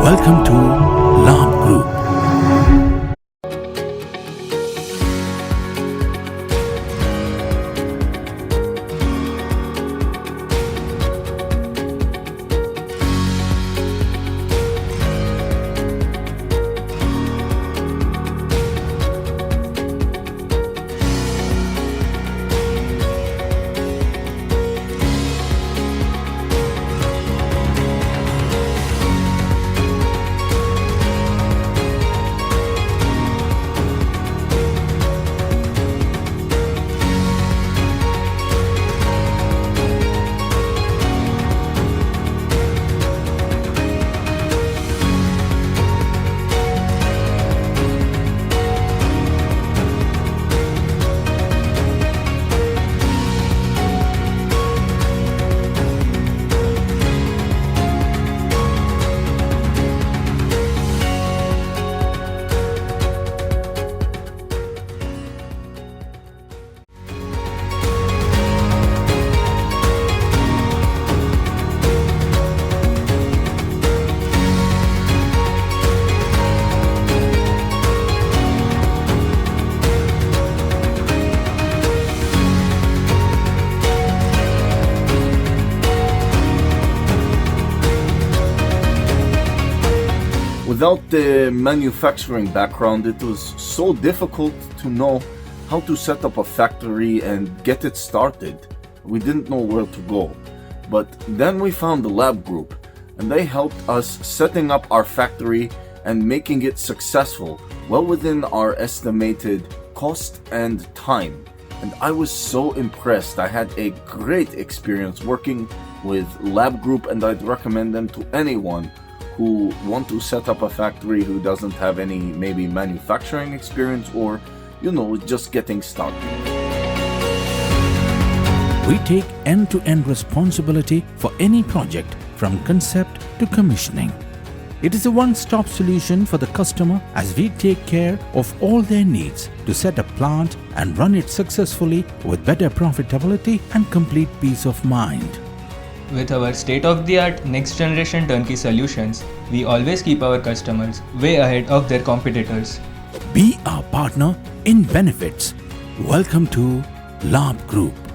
Welcome to Labh Group. Without the manufacturing background, it was so difficult to know how to set up a factory and get it started. We didn't know where to go. But then we found the Labh Group, and they helped us setting up our factory and making it successful, well within our estimated cost and time. And I was so impressed. I had a great experience working with Labh Group, and I'd recommend them to anyone who want to set up a factory who doesn't have any maybe manufacturing experience or, just getting started. We take end-to-end responsibility for any project from concept to commissioning. It is a one-stop solution for the customer as we take care of all their needs to set a plant and run it successfully with better profitability and complete peace of mind. With our state-of-the-art next-generation turnkey solutions, we always keep our customers way ahead of their competitors. Be our partner in benefits. Welcome to Labh Group.